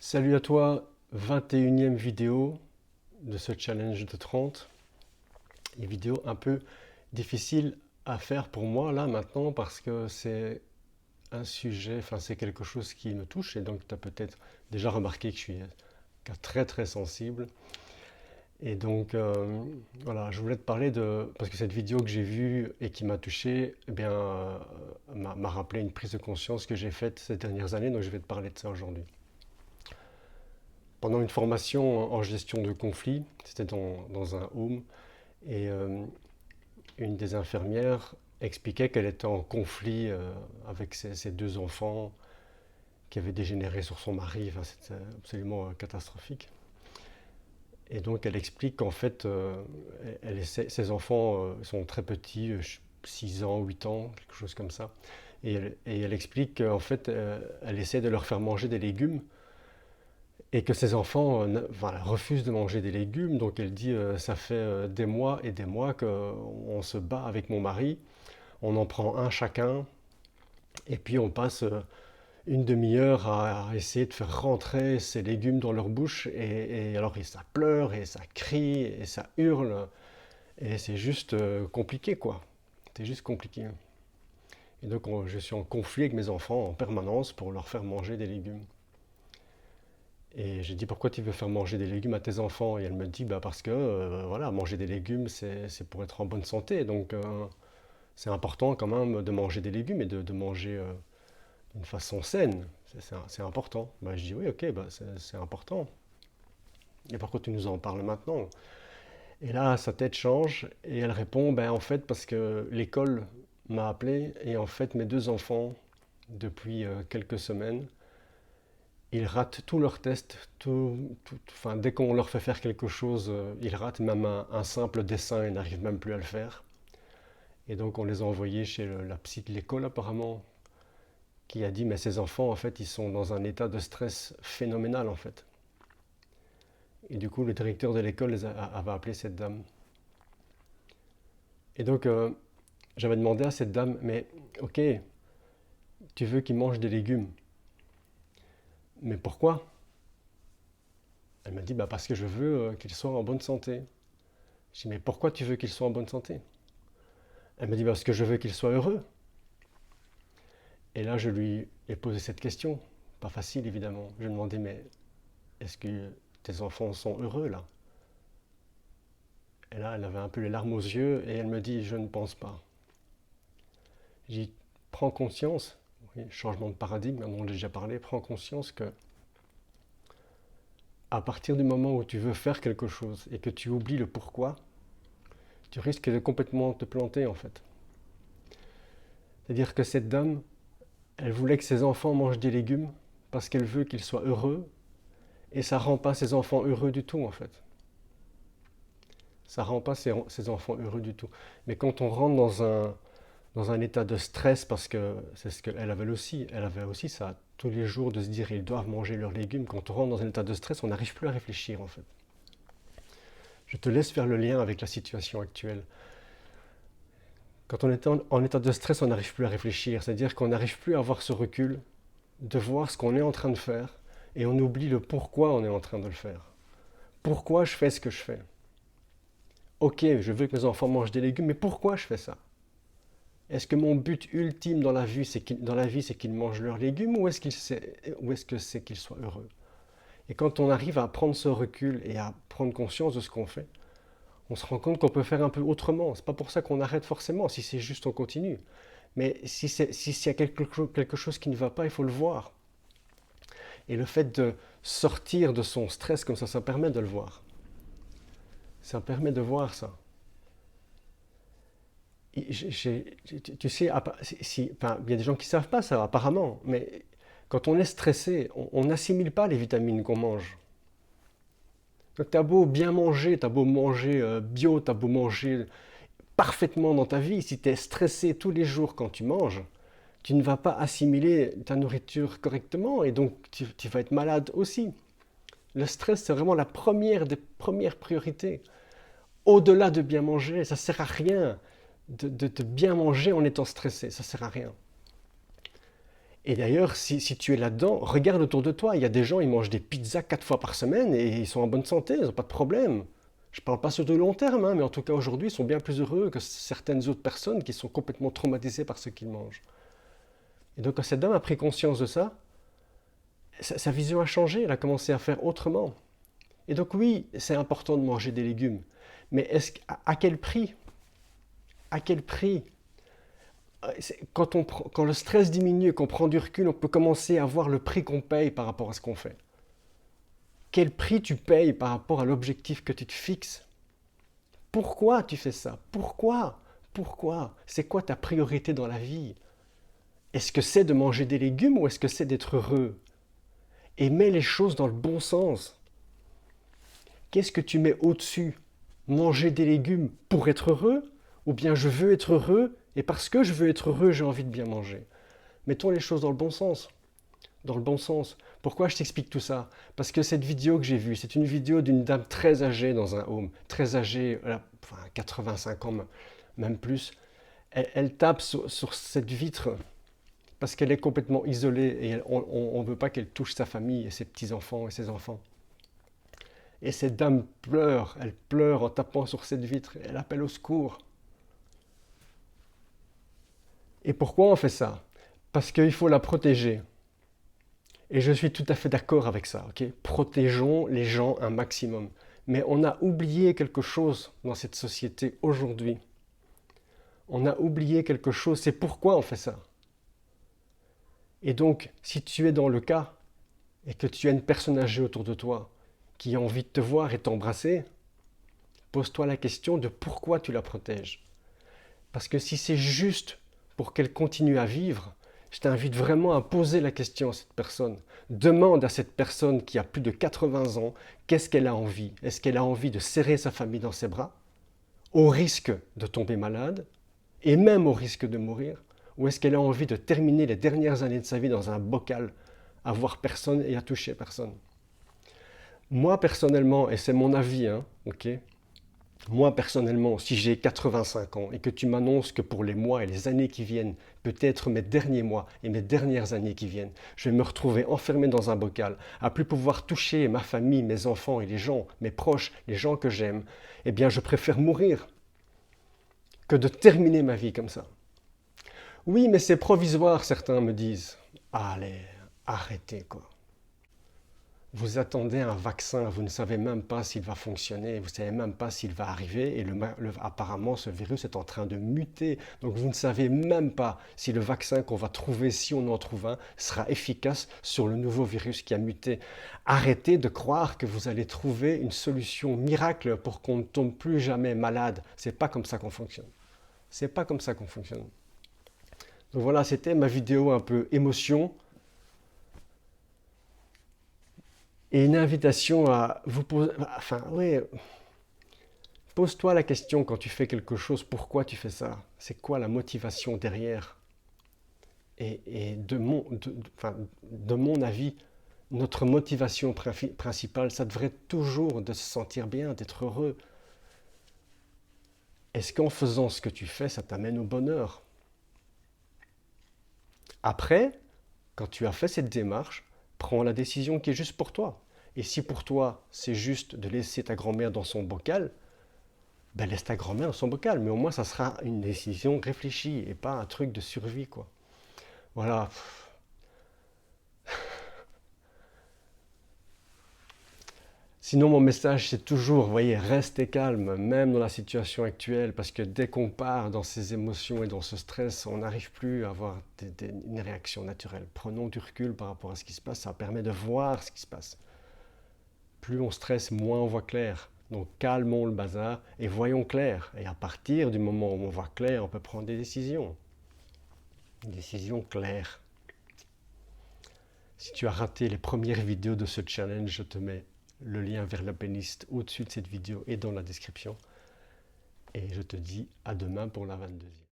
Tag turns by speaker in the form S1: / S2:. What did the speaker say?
S1: Salut à toi, 21e vidéo de ce challenge de 30. Une vidéo un peu difficile à faire pour moi là maintenant parce que c'est un sujet, enfin c'est quelque chose qui me touche et donc tu as peut-être déjà remarqué que je suis très très sensible. Et donc voilà, je voulais te parler de, parce que cette vidéo que j'ai vue et qui m'a touché, eh bien, m'a rappelé une prise de conscience que j'ai faite ces dernières années, donc je vais te parler de ça aujourd'hui. Pendant une formation en gestion de conflits, c'était dans un home, et une des infirmières expliquait qu'elle était en conflit avec ses deux enfants qui avaient dégénéré sur son mari. Enfin, c'était absolument catastrophique. Et donc elle explique qu'en fait, ses enfants sont très petits, 6 ans, 8 ans, quelque chose comme ça. Et elle explique qu'en fait, elle essaie de leur faire manger des légumes et que ses enfants voilà, refusent de manger des légumes. Donc elle dit, ça fait des mois et des mois qu'on se bat avec mon mari, on en prend un chacun, et puis on passe une demi-heure à essayer de faire rentrer ces légumes dans leur bouche, et alors ça pleure, et ça crie, et ça hurle, et c'est juste compliqué, quoi. C'est juste compliqué. Et donc je suis en conflit avec mes enfants en permanence pour leur faire manger des légumes. Et j'ai dit, pourquoi tu veux faire manger des légumes à tes enfants? Et elle me dit, bah parce que voilà, manger des légumes, c'est pour être en bonne santé. Donc c'est important quand même de manger des légumes et de manger d'une façon saine. C'est important. Bah, je dis, oui, ok, bah, c'est important. Et pourquoi tu nous en parles maintenant? Et là, sa tête change et elle répond, ben en fait, parce que l'école m'a appelé et en fait, mes deux enfants, depuis quelques semaines, ils ratent tous leurs tests. Enfin, dès qu'on leur fait faire quelque chose, ils ratent même un simple dessin, ils n'arrivent même plus à le faire. Et donc on les a envoyés chez la psy de l'école apparemment, qui a dit, mais ces enfants, en fait, ils sont dans un état de stress phénoménal, en fait. Et du coup, le directeur de l'école avait appelé cette dame. Et donc, j'avais demandé à cette dame, mais ok, tu veux qu'ils mangent des légumes, mais pourquoi? Elle m'a dit, bah parce que je veux qu'ils soient en bonne santé. Je dis, mais pourquoi tu veux qu'ils soient en bonne santé? Elle m'a dit, parce que je veux qu'ils soient heureux. Et là, je lui ai posé cette question. Pas facile, évidemment. Je lui ai demandé, mais est-ce que tes enfants sont heureux, là? Et là, elle avait un peu les larmes aux yeux et elle me dit, je ne pense pas. J'ai dit, prends conscience, oui, changement de paradigme, dont j'ai déjà parlé, prends conscience que à partir du moment où tu veux faire quelque chose et que tu oublies le pourquoi, tu risques de complètement te planter, en fait. C'est-à-dire que cette dame, elle voulait que ses enfants mangent des légumes parce qu'elle veut qu'ils soient heureux, et ça rend pas ses enfants heureux du tout, en fait. Ça rend pas ses enfants heureux du tout. Mais quand on rentre dans un état de stress, parce que c'est ce qu'elle avait aussi, elle avait aussi ça, tous les jours de se dire ils doivent manger leurs légumes, quand on rentre dans un état de stress, on n'arrive plus à réfléchir, en fait. Je te laisse faire le lien avec la situation actuelle. Quand on est en état de stress, on n'arrive plus à réfléchir, c'est-à-dire qu'on n'arrive plus à avoir ce recul, de voir ce qu'on est en train de faire, et on oublie le pourquoi on est en train de le faire. Pourquoi je fais ce que je fais? Ok, je veux que mes enfants mangent des légumes, mais pourquoi je fais ça? Est-ce que mon but ultime dans la vie, c'est qu'ils mangent leurs légumes, ou est-ce que c'est qu'ils soient heureux? Et quand on arrive à prendre ce recul et à prendre conscience de ce qu'on fait, on se rend compte qu'on peut faire un peu autrement. C'est pas pour ça qu'on arrête forcément, si c'est juste on continue. Mais s'il y a quelque chose qui ne va pas, il faut le voir. Et le fait de sortir de son stress comme ça permet de le voir. Ça permet de voir ça. Tu sais, enfin, il y a des gens qui ne savent pas ça apparemment, mais quand on est stressé, on n'assimile pas les vitamines qu'on mange. Donc tu as beau bien manger, tu as beau manger bio, tu as beau manger parfaitement dans ta vie, si tu es stressé tous les jours quand tu manges, tu ne vas pas assimiler ta nourriture correctement, et donc tu vas être malade aussi. Le stress, c'est vraiment la première des premières priorités. Au-delà de bien manger, ça ne sert à rien de bien manger en étant stressé, ça ne sert à rien. Et d'ailleurs, si tu es là-dedans, regarde autour de toi. Il y a des gens, ils mangent des pizzas 4 fois par semaine et ils sont en bonne santé, ils n'ont pas de problème. Je ne parle pas sur le long terme, hein, mais en tout cas aujourd'hui, ils sont bien plus heureux que certaines autres personnes qui sont complètement traumatisées par ce qu'ils mangent. Et donc quand cette dame a pris conscience de ça, sa vision a changé, elle a commencé à faire autrement. Et donc oui, c'est important de manger des légumes, mais à quel prix? À quel prix? Quand le stress diminue et qu'on prend du recul, on peut commencer à voir le prix qu'on paye par rapport à ce qu'on fait. Quel prix tu payes par rapport à l'objectif que tu te fixes? Pourquoi tu fais ça? Pourquoi? Pourquoi? C'est quoi ta priorité dans la vie? Est-ce que c'est de manger des légumes ou est-ce que c'est d'être heureux? Et mets les choses dans le bon sens. Qu'est-ce que tu mets au-dessus? Manger des légumes pour être heureux? Ou bien je veux être heureux et parce que je veux être heureux, j'ai envie de bien manger? Mettons les choses dans le bon sens. Dans le bon sens. Pourquoi je t'explique tout ça? Parce que cette vidéo que j'ai vue, c'est une vidéo d'une dame très âgée dans un home, très âgée, enfin 85 ans, même plus. Elle tape sur cette vitre parce qu'elle est complètement isolée et on ne veut pas qu'elle touche sa famille et ses petits-enfants et ses enfants. Et cette dame pleure, elle pleure en tapant sur cette vitre, elle appelle au secours. Et pourquoi on fait ça? Parce qu'il faut la protéger. Et je suis tout à fait d'accord avec ça, ok? Protégeons les gens un maximum. Mais on a oublié quelque chose dans cette société aujourd'hui. On a oublié quelque chose, c'est pourquoi on fait ça. Et donc, si tu es dans le cas et que tu as une personne âgée autour de toi qui a envie de te voir et t'embrasser, pose-toi la question de pourquoi tu la protèges. Parce que si c'est juste pour qu'elle continue à vivre, je t'invite vraiment à poser la question à cette personne. Demande à cette personne qui a plus de 80 ans, qu'est-ce qu'elle a envie? Est-ce qu'elle a envie de serrer sa famille dans ses bras, au risque de tomber malade, et même au risque de mourir? Ou est-ce qu'elle a envie de terminer les dernières années de sa vie dans un bocal, à voir personne et à toucher personne? Moi personnellement, et c'est mon avis, hein, ok? Moi, personnellement, si j'ai 85 ans et que tu m'annonces que pour les mois et les années qui viennent, peut-être mes derniers mois et mes dernières années qui viennent, je vais me retrouver enfermé dans un bocal, à plus pouvoir toucher ma famille, mes enfants et les gens, mes proches, les gens que j'aime, eh bien, je préfère mourir que de terminer ma vie comme ça. Oui, mais c'est provisoire, certains me disent. Allez, arrêtez, quoi. Vous attendez un vaccin, vous ne savez même pas s'il va fonctionner, vous ne savez même pas s'il va arriver et apparemment ce virus est en train de muter. Donc vous ne savez même pas si le vaccin qu'on va trouver, si on en trouve un, sera efficace sur le nouveau virus qui a muté. Arrêtez de croire que vous allez trouver une solution miracle pour qu'on ne tombe plus jamais malade. C'est pas comme ça qu'on fonctionne. C'est pas comme ça qu'on fonctionne. Donc voilà, c'était ma vidéo un peu émotion. Et une invitation à vous poser, enfin, ouais, pose-toi la question quand tu fais quelque chose, pourquoi tu fais ça? C'est quoi la motivation derrière? Et enfin, de mon avis, notre motivation principale, ça devrait toujours de se sentir bien, d'être heureux. Est-ce qu'en faisant ce que tu fais, ça t'amène au bonheur? Après, quand tu as fait cette démarche, prends la décision qui est juste pour toi. Et si pour toi, c'est juste de laisser ta grand-mère dans son bocal, ben laisse ta grand-mère dans son bocal. Mais au moins, ça sera une décision réfléchie et pas un truc de survie, quoi. Voilà. Sinon, mon message, c'est toujours, vous voyez, restez calme, même dans la situation actuelle, parce que dès qu'on part dans ces émotions et dans ce stress, on n'arrive plus à avoir une réaction naturelle. Prenons du recul par rapport à ce qui se passe, ça permet de voir ce qui se passe. Plus on stresse, moins on voit clair. Donc calmons le bazar et voyons clair. Et à partir du moment où on voit clair, on peut prendre des décisions. Une décision claire. Si tu as raté les premières vidéos de ce challenge, je te mets le lien vers la playlist au-dessus de cette vidéo et dans la description. Et je te dis à demain pour la 22e.